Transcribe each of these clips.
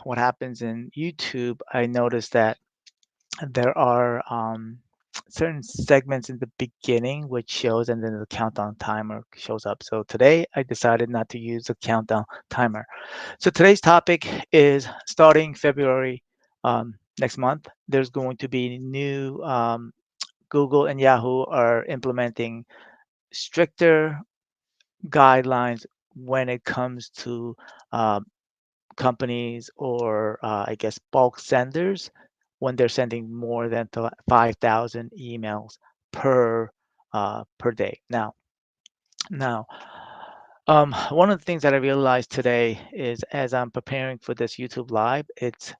what happens in YouTube, I noticed that there are certain segments in the beginning which shows, and then the countdown timer shows up. So today I decided not to use the countdown timer. So today's topic is starting February next month. There's going to be new Google and Yahoo are implementing stricter guidelines when it comes to uh, companies or I guess bulk senders when they're sending more than 5,000 emails per day. Now, one of the things that I realized today is as I'm preparing for this YouTube live, it's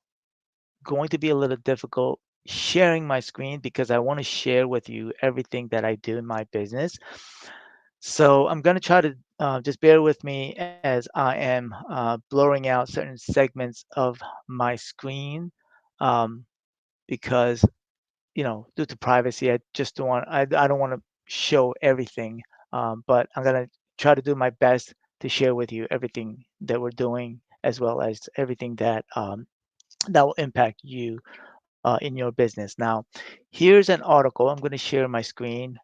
going to be a little difficult sharing my screen because I want to share with you everything that I do in my business. So I'm going to try to just bear with me as I am blurring out certain segments of my screen um, because, due to privacy, I don't want to show everything, but I'm going to try to do my best to share with you everything that we're doing as well as everything that will impact you in your business. Now, here's an article. I'm going to share my screen.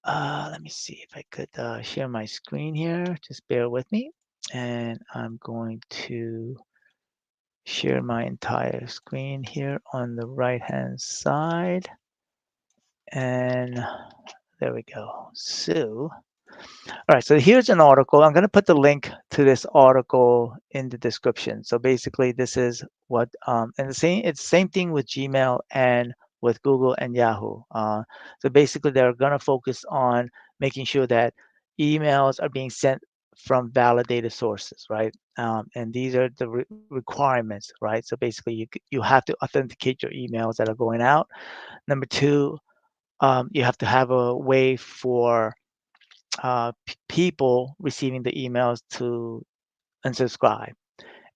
Let me see if I could share my screen here. Just bear with me. And I'm going to share my entire screen here on the right-hand side. And there we go. So, all right, so here's an article. I'm going to put the link to this article in the description. So basically, this is what, and it's the same thing with Gmail and with Google and Yahoo. So basically, they're going to focus on making sure that emails are being sent from validated sources, right? And these are the requirements, right? So basically, you have to authenticate your emails that are going out. Number two, you have to have a way for people receiving the emails to unsubscribe.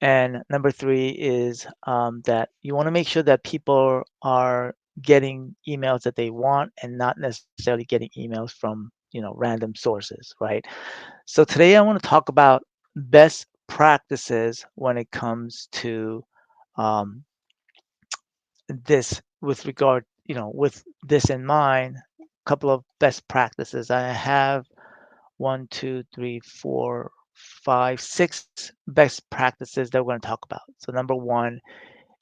And number three is that you want to make sure that people are getting emails that they want and not necessarily getting emails from random sources, right? So today I want to talk about best practices when it comes to um, this with regard, with this in mind, a couple of best practices. I have one, two, three, four, five, six best practices that we're going to talk about. So number one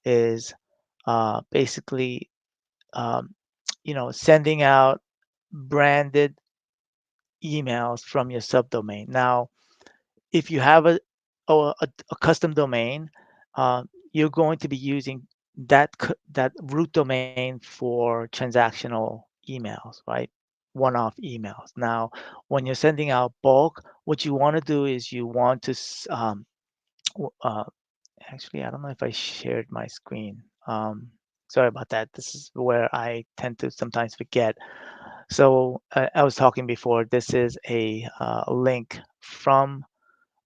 is basically, um, sending out branded emails from your subdomain. Now, if you have a custom domain, you're going to be using that root domain for transactional emails, right? One-off emails. Now, when you're sending out bulk, what you want to do is you want to actually, I don't know if I shared my screen. Sorry about that. This is where I tend to sometimes forget. So I was talking before. This is a link from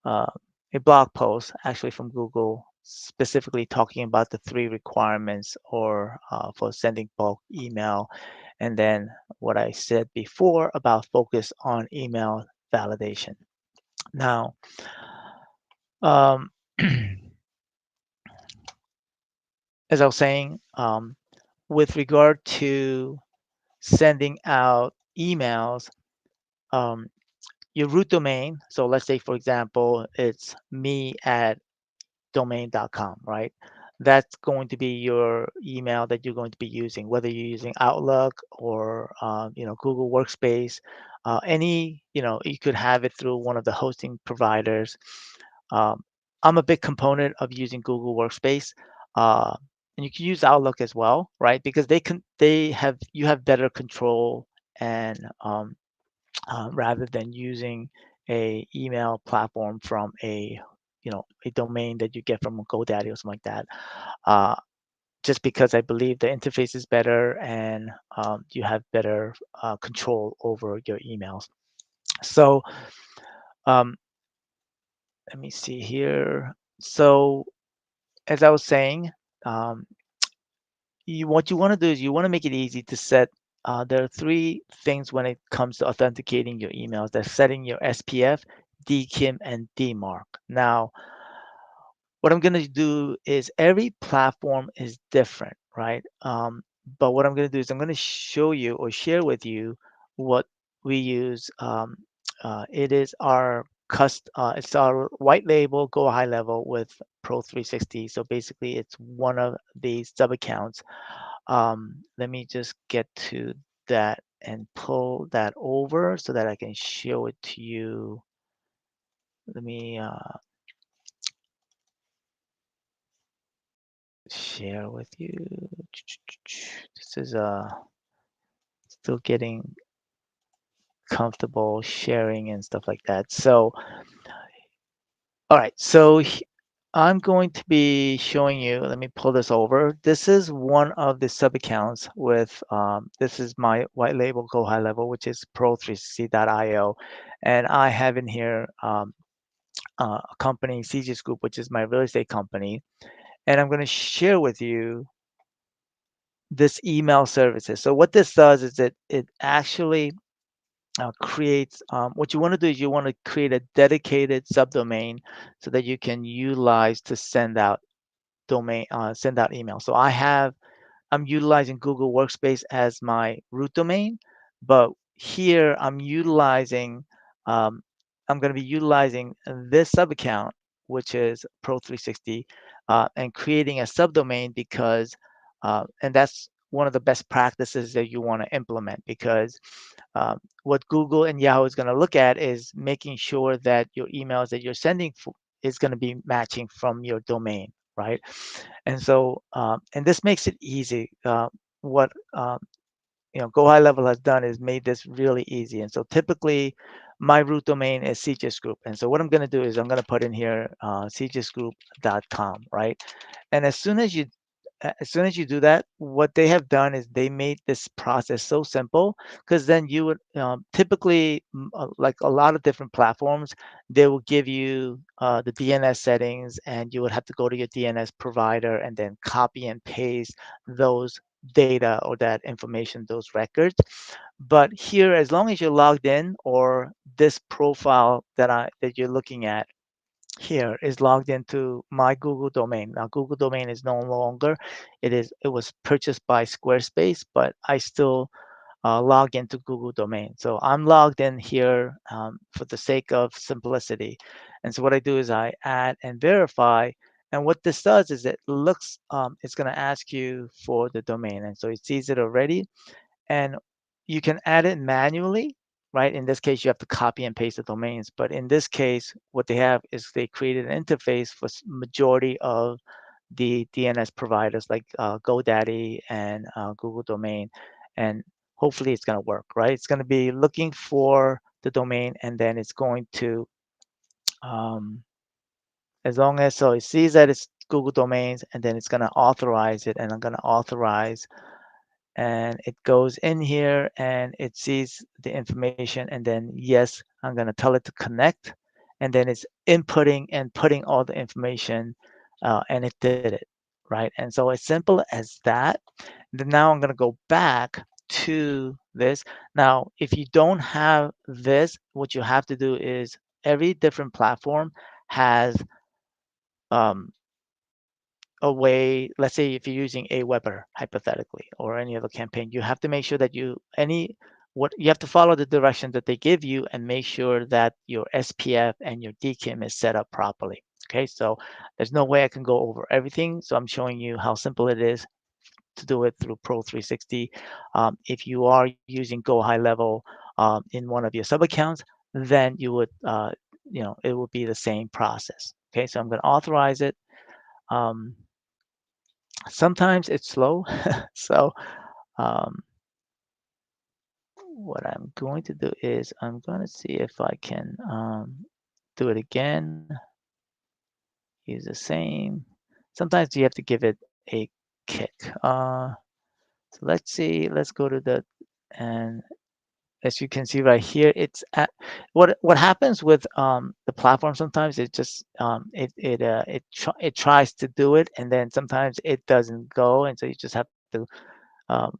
uh, a blog post, actually from Google, specifically talking about the three requirements or for sending bulk email, and then what I said before about focus on email validation. Now, um, as I was saying, with regard to sending out emails, um, your root domain. So let's say, for example, it's me at domain.com, right? That's going to be your email that you're going to be using, whether you're using Outlook or Google Workspace. You could have it through one of the hosting providers. Um, I'm a big component of using Google Workspace, uh, and you can use Outlook as well, right? Because you have better control and rather than using a email platform from a domain that you get from a GoDaddy or something like that. Uh, just because I believe the interface is better and you have better control over your emails. So um, let me see here. So as I was saying, um, what you want to do is you want to make it easy to set. There are three things when it comes to authenticating your emails. That's setting your SPF, DKIM, and DMARC. Now, what I'm going to do is every platform is different, right? But what I'm going to do is I'm going to show you or share with you what we use. It is our it's our white label Go High Level with Pro 360. So basically, it's one of these sub accounts. Let me just get to that and pull that over so that I can show it to you. Let me share with you. This is still getting comfortable sharing and stuff like that. So, all right. So I'm going to be showing you. Let me pull this over. This is one of the sub accounts with. This is my white label Go High Level, which is Pro360.io, and I have in here a company, CGS Group, which is my real estate company, and I'm going to share with you this email services. So what this does is it actually creates what you want to do is you want to create a dedicated subdomain so that you can utilize to send out email. So I'm utilizing Google Workspace as my root domain, but here um, I'm going to be utilizing this sub account, which is Pro360, and creating a subdomain because, and that's one of the best practices that you want to implement because what Google and Yahoo is going to look at is making sure that your emails that you're sending is going to be matching from your domain, right? And so, and this makes it easy. What Go High Level has done is made this really easy. And so, typically, my root domain is CGS Group. And so, what I'm going to do is I'm going to put in here cgsgroup.com, right? And as soon as you do that, what they have done is they made this process so simple because then you would typically, like a lot of different platforms, they will give you the DNS settings and you would have to go to your DNS provider and then copy and paste those data or that information, those records. But here, as long as you're logged in or this profile that you're looking at, here is logged into my Google domain. Now, Google domain is no longer. It was purchased by Squarespace, but I still log into Google domain. So I'm logged in here for the sake of simplicity. And so what I do is I add and verify. And what this does is it's going to ask you for the domain. And so it sees it already and you can add it manually, right? In this case, you have to copy and paste the domains. But in this case, what they have is they created an interface for majority of the DNS providers like GoDaddy and Google Domain. And hopefully it's going to work, right? It's going to be looking for the domain and then it's going to, um, as long as, so it sees that it's Google Domains and then it's going to authorize it and I'm going to authorize and it goes in here and it sees the information and then yes, I'm going to tell it to connect and then it's inputting and putting all the information and it did it, right? And so as simple as that. Then now I'm going to go back to this. Now if you don't have this, what you have to do is every different platform has um, a way, let's say if you're using Aweber hypothetically or any other campaign, you have to make sure that what you have to follow the direction that they give you and make sure that your SPF and your DKIM is set up properly. Okay, so there's no way I can go over everything. So I'm showing you how simple it is to do it through Pro 360. If you are using Go High Level in one of your sub accounts, then it would be the same process. Okay, so I'm going to authorize it. Um, Sometimes it's slow. So um, what I'm going to do is I'm going to see if I can do it again. Use the same. Sometimes you have to give it a kick. So let's see. Let's go to and as you can see right here, what happens with the platform sometimes it just it tries to do it and then sometimes it doesn't go and so you just have to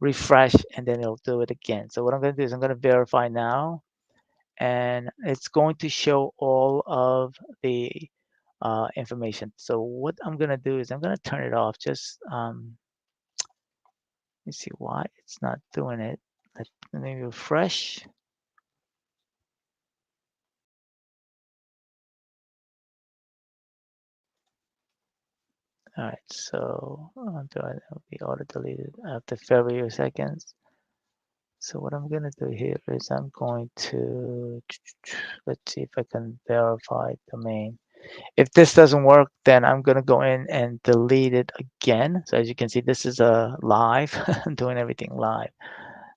refresh, and then it'll do it again. So what I'm going to do is I'm going to verify now, and it's going to show all of the information. So what I'm going to do is I'm going to turn it off. Just let me see why it's not doing it. Let me refresh. All right, so it'll be auto deleted after February seconds. So what I'm going to do here is I'm going to, let's see if I can verify domain. If this doesn't work, then I'm going to go in and delete it again. So as you can see, this is a live, I'm doing everything live.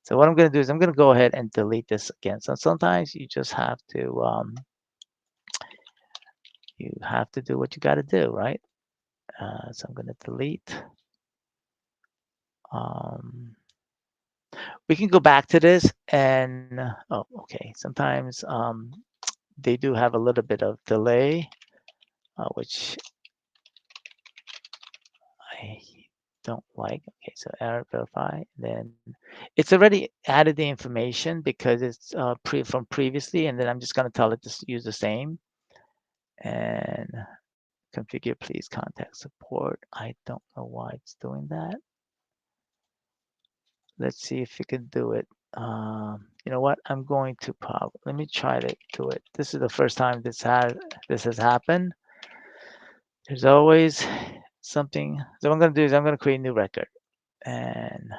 So what I'm going to do is I'm going to go ahead and delete this again. So sometimes you just have to, do what you got to do, right? So I'm going to delete. We can go back to this and, oh, okay. Sometimes they do have a little bit of delay, which I don't like. Okay, so error verify. Then it's already added the information because it's from previously, and then I'm just going to tell it to use the same. And configure, please contact support. I don't know why it's doing that. Let's see if it can do it. You know what? I'm going to let me try to do it. This is the first time this has happened. There's always something. So what I'm going to do is I'm going to create a new record. And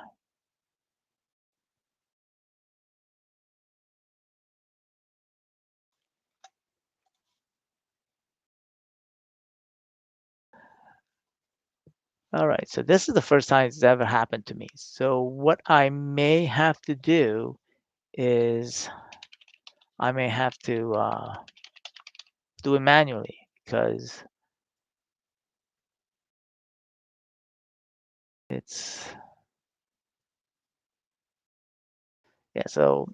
all right, so this is the first time it's ever happened to me. So what I may have to do is I may have to do it manually because it's, yeah, so,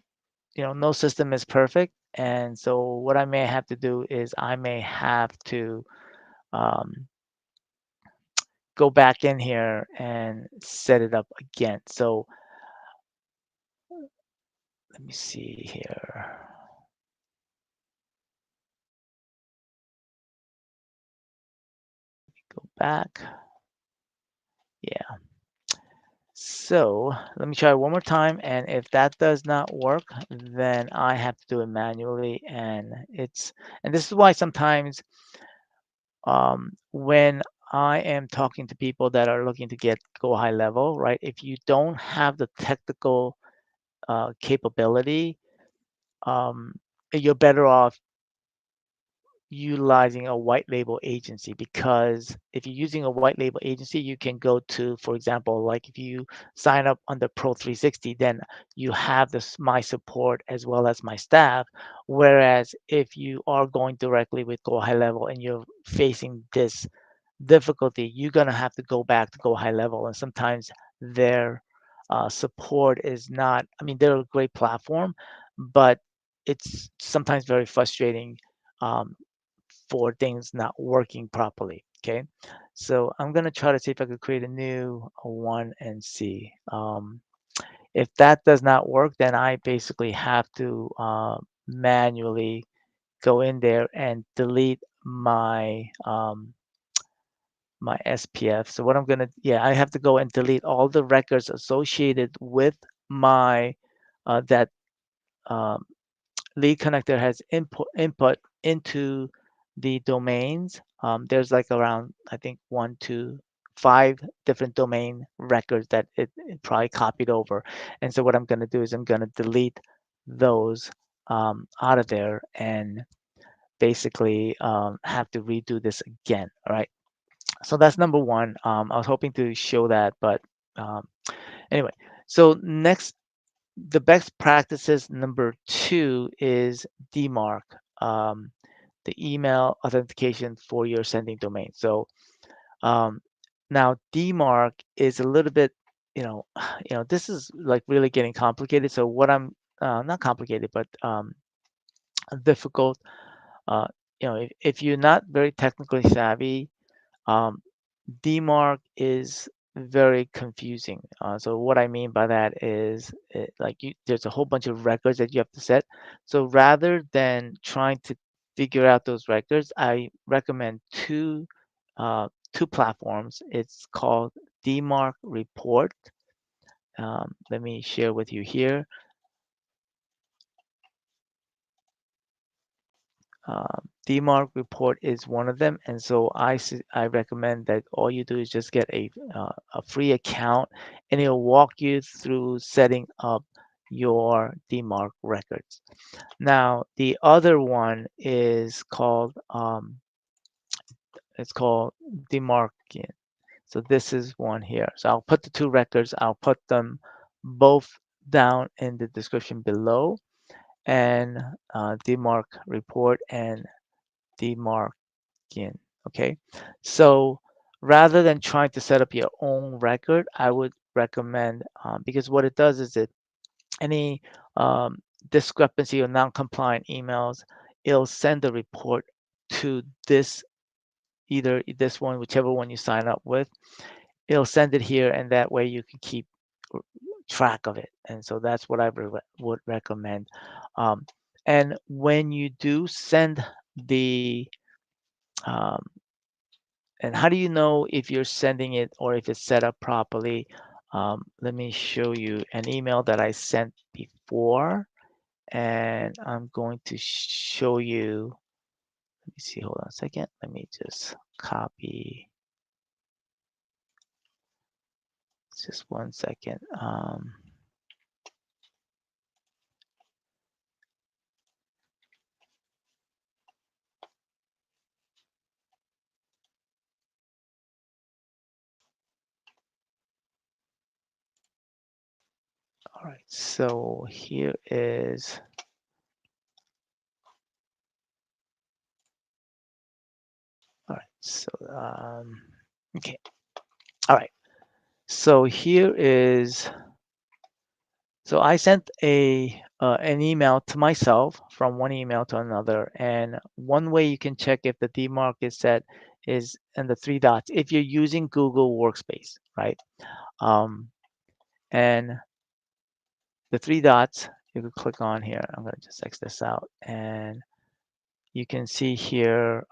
no system is perfect. And so what I may have to do is I may have to um, go back in here and set it up again. So let me see here. Go back. Yeah. So let me try one more time. And if that does not work, then I have to do it manually. And this is why sometimes when I am talking to people that are looking to go high level, right? If you don't have the technical capability, um, you're better off utilizing a white label agency, because if you're using a white label agency, you can go to, for example, like if you sign up under Pro 360, then you have this my support as well as my staff. Whereas if you are going directly with Go High Level and you're facing this difficulty, you're gonna have to go back to Go High Level, and sometimes their support is not. I mean, they're a great platform, but it's sometimes very frustrating um, for things not working properly. Okay, so I'm gonna try to see if I could create a new one and see. If that does not work, then I basically have to manually go in there and delete my SPF. So what I'm gonna, yeah, I have to go and delete all the records associated with my that um, lead connector has input into the domains. There's like around, I think, 5 different domain records that it probably copied over. And so what I'm going to do is I'm going to delete those out of there and basically have to redo this again. All right. So that's number one. I was hoping to show that, but um, anyway. So next, the best practices number 2 is DMARC, the email authentication for your sending domain. So um, now DMARC is a little bit, this is like really getting complicated. So what I'm not complicated, but difficult. Uh, if you're not very technically savvy, um, DMARC is very confusing. So what I mean by that is there's a whole bunch of records that you have to set. So rather than trying to figure out those records, I recommend two platforms. It's called DMARC Report. Let me share with you here. DMARC report is one of them, and so I recommend that all you do is just get a free account, and it'll walk you through setting up your DMARC records. Now, the other one is called it's called DMARC. So this is one here. So I'll put the two records. I'll put them both down in the description below, and DMARC report and DMARC in. Okay, so rather than trying to set up your own record, I would recommend because what it does is any um, discrepancy or non-compliant emails, it'll send a report to this either this one, whichever one you sign up with. It'll send it here, and that way you can keep track of it. And so that's what I would recommend. Um, and when you do send the um, and how do you know if you're sending it or if it's set up properly? Let me show you an email that I sent before, and I'm going to show you. Let me see, hold on a second. Let me just copy, just one second. All right, so here is, all right, so, okay, all right. So here is, so I sent an email to myself from one email to another, and one way you can check if the DMARC is set is in the three dots. If you're using Google Workspace, right? Um, and the three dots you can click on here. I'm going to just X this out, and you can see here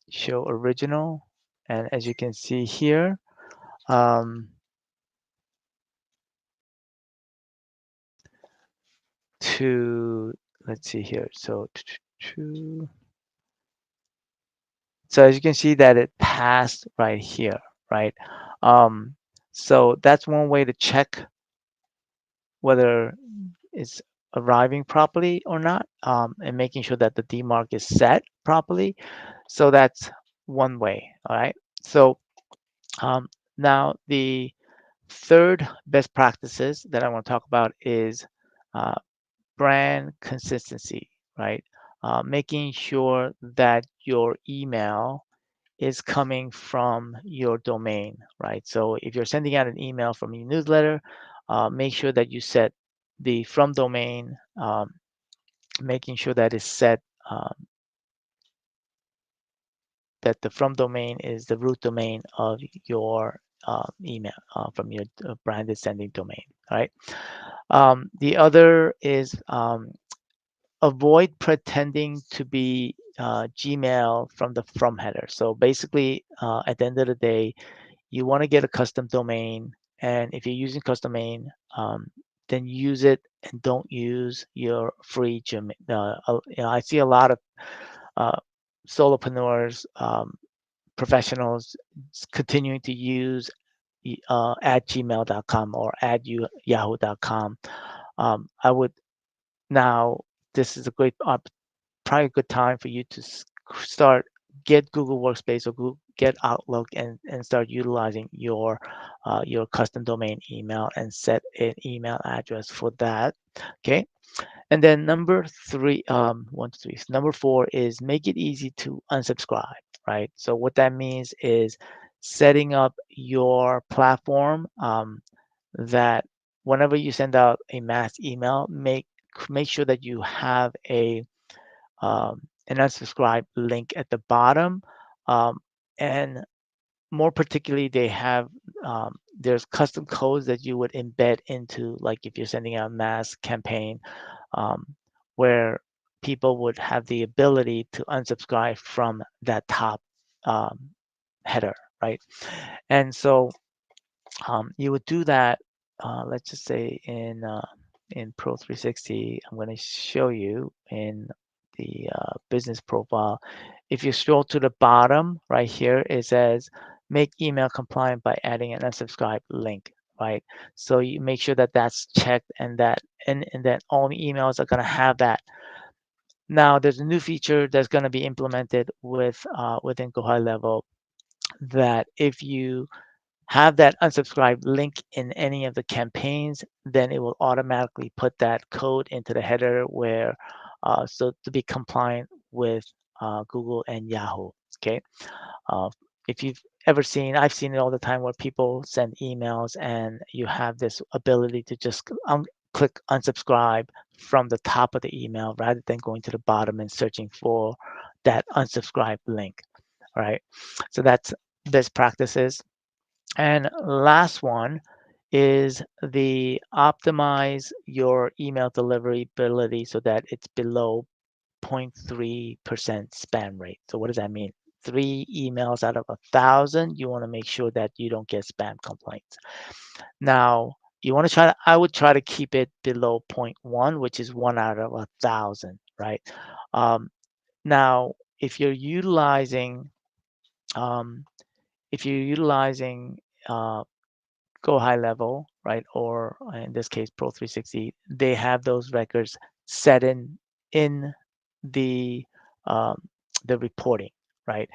show original, and as you can see here. Um, to let's see here. So as you can see that it passed right here, right? Um, so that's one way to check whether it's arriving properly or not, and making sure that the DMARC is set properly. So that's one way, all right? So um, now the third best practices that I want to talk about is uh, brand consistency, right? Making sure that your email is coming from your domain, right? So if you're sending out an email from your newsletter, make sure that you set the from domain, making sure that is set, that the from domain is the root domain of your email from your branded sending domain, right? The other is avoid pretending to be Gmail from the from header. So basically, at the end of the day, you want to get a custom domain, and if you're using custom domain, then use it and don't use your free Gmail. I see a lot of uh, solopreneurs, professionals continuing to use at gmail.com or at yahoo.com. I would now, this is a great probably a good time for you to start get Google Workspace or get Outlook and start utilizing your custom domain email and set an email address for that. Okay, and then number three, one, two, three. Number four is make it easy to unsubscribe. Right. So what that means is setting up your platform that whenever you send out a mass email, make sure that you have an unsubscribe link at the bottom. And more particularly, they have there's custom codes that you would embed into, like if you're sending out a mass campaign, um, where people would have the ability to unsubscribe from that top um, header, right? And so you would do that, let's just say in Pro 360. I'm going to show you in the business profile. If you scroll to the bottom right here, it says make email compliant by adding an unsubscribe link, right? So you make sure that that's checked, and that all emails are going to have that. Now there's a new feature that's going to be implemented within GoHighLevel, that if you have that unsubscribe link in any of the campaigns, then it will automatically put that code into the header, where so to be compliant with Google and Yahoo. Okay. Uh, if you've ever seen, I've seen it all the time, where people send emails and you have this ability to just click unsubscribe from the top of the email, rather than going to the bottom and searching for that unsubscribe link. All right. So that's best practices. And last one is the optimize your email deliverability so that it's below 0.3% spam rate. So what does that mean? 3 emails out of 1,000, you want to make sure that you don't get spam complaints. Now, you want to I would try to keep it below zero point 0.1, which is 1 out of 1,000, right? Um, now, if you're utilizing, um, if you're utilizing uh, GoHighLevel, right? Or in this case, Pro 360, they have those records set in the um, the reporting, right?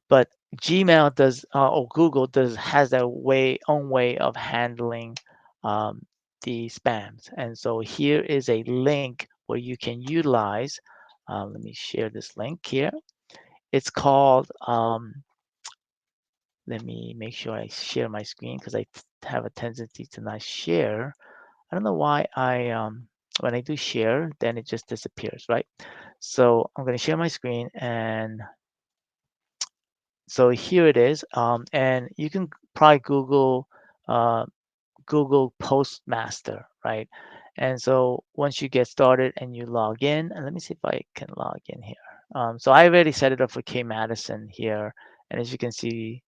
But Gmail does, or Google does, has their own way of handling um, the spams. And so here is a link where you can utilize. Let me share this link here. It's called. Let me make sure I share my screen, because I have a tendency to not share. I don't know why when I do share, then it just disappears, right? So I'm going to share my screen, and so here it is. And you can probably uh, Google Postmaster, right? And so once you get started and you log in, and let me see if I can log in here. So I already set it up for K Madison here, and as you can see,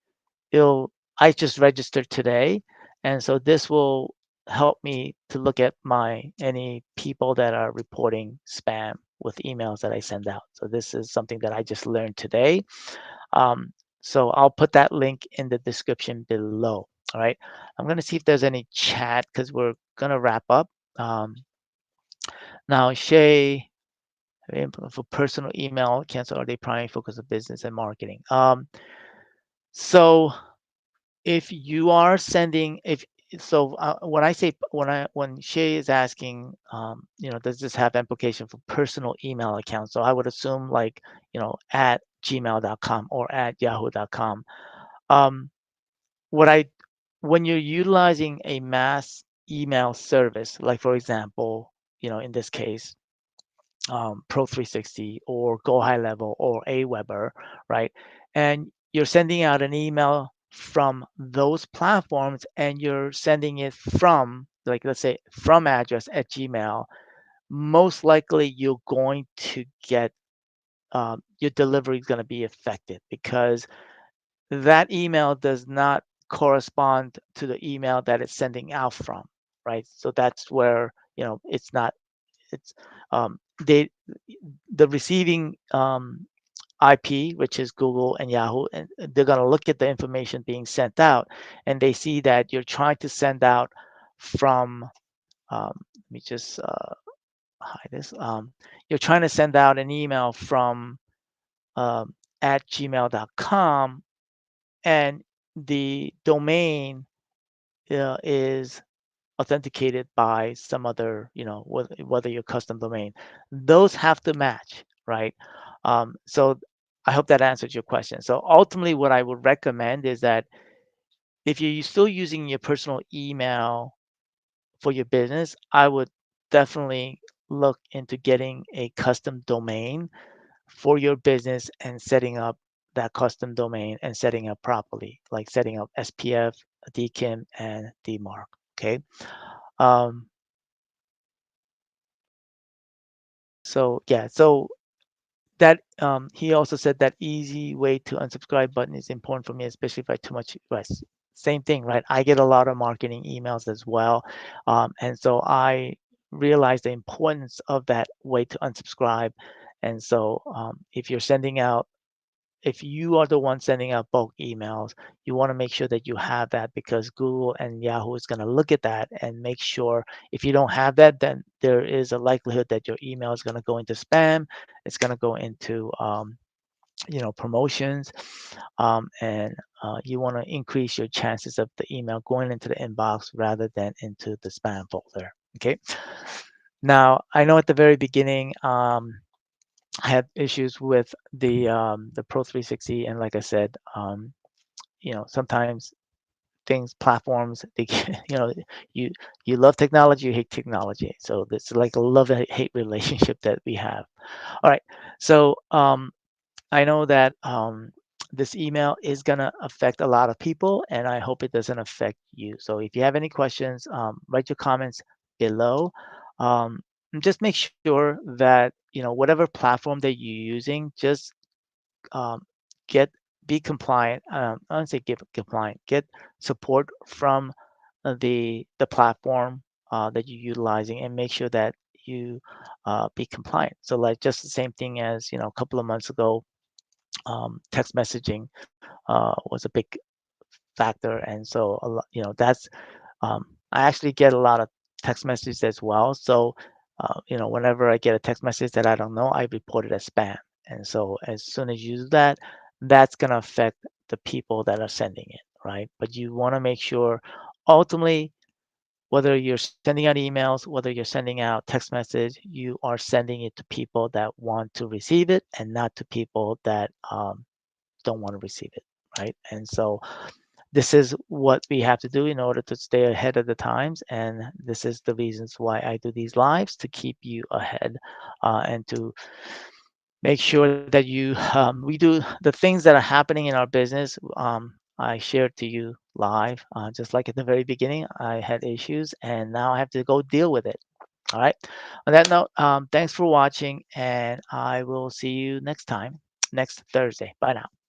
it'll I just registered today, and so this will help me to look at any people that are reporting spam with emails that I send out. So this is something that I just learned today. Um, so I'll put that link in the description below. All right. I'm gonna see if there's any chat, because we're gonna wrap up. Um, Now, Shay, for personal email, cancel are they primary focus of business and marketing? So if you are sending, if so when I say when Shay is asking, does this have implication for personal email accounts? So I would assume, like, at gmail.com or at yahoo.com. um what I When you're utilizing a mass email service, like for example, in this case, Pro 360 or GoHighLevel or Aweber, right? And you're sending out an email from those platforms, and you're sending it from, like, let's say, from address at Gmail. Most likely you're going to get, your delivery is going to be affected, because that email does not correspond to the email that it's sending out from, right? So that's where, it's not, it's they the receiving IP, which is Google and Yahoo, and they're going to look at the information being sent out, and they see that you're trying to send out from, let me just hide this. You're trying to send out an email from, um, at gmail.com, and the domain is authenticated by some other, whether your custom domain, those have to match, right? So I hope that answers your question. So ultimately, what I would recommend is that if you're still using your personal email for your business, I would definitely look into getting a custom domain for your business and setting up that custom domain and setting up properly, like setting up SPF, DKIM, and DMARC. Okay. Um, so yeah, so that he also said that easy way to unsubscribe button is important for me, especially if I too much request. Same thing, right? I get a lot of marketing emails as well, and so I realize the importance of that way to unsubscribe. And so if you're sending out if you are the one sending out bulk emails, you want to make sure that you have that because Google and Yahoo is going to look at that and make sure if you don't have that, then there is a likelihood that your email is going to go into spam. It's going to go into promotions, and you want to increase your chances of the email going into the inbox rather than into the spam folder. Okay. Now I know at the very beginning. I had issues with the Pro 360, and like I said, sometimes things, platforms, they you you love technology, you hate technology. So it's like a love and hate relationship that we have. All right, so I know that this email is gonna affect a lot of people, and I hope it doesn't affect you. So if you have any questions, write your comments below. And just make sure that whatever platform that you're using, just um, get be compliant. I don't say get compliant. Get support from the platform that you're utilizing, and make sure that you be compliant. So like just the same thing as a couple of months ago, text messaging was a big factor, and so that's I actually get a lot of text messages as well. So, whenever I get a text message that I don't know, I report it as spam. And so, as soon as you do that, that's going to affect the people that are sending it, right? But you want to make sure, ultimately, whether you're sending out emails, whether you're sending out text message, you are sending it to people that want to receive it and not to people that don't want to receive it, right? And so, this is what we have to do in order to stay ahead of the times, and this is the reasons why I do these lives, to keep you ahead, and to make sure that we do the things that are happening in our business. I share to you live, just like at the very beginning I had issues and now I have to go deal with it. All right, on that note, thanks for watching, and I will see you next time, next Thursday. Bye now.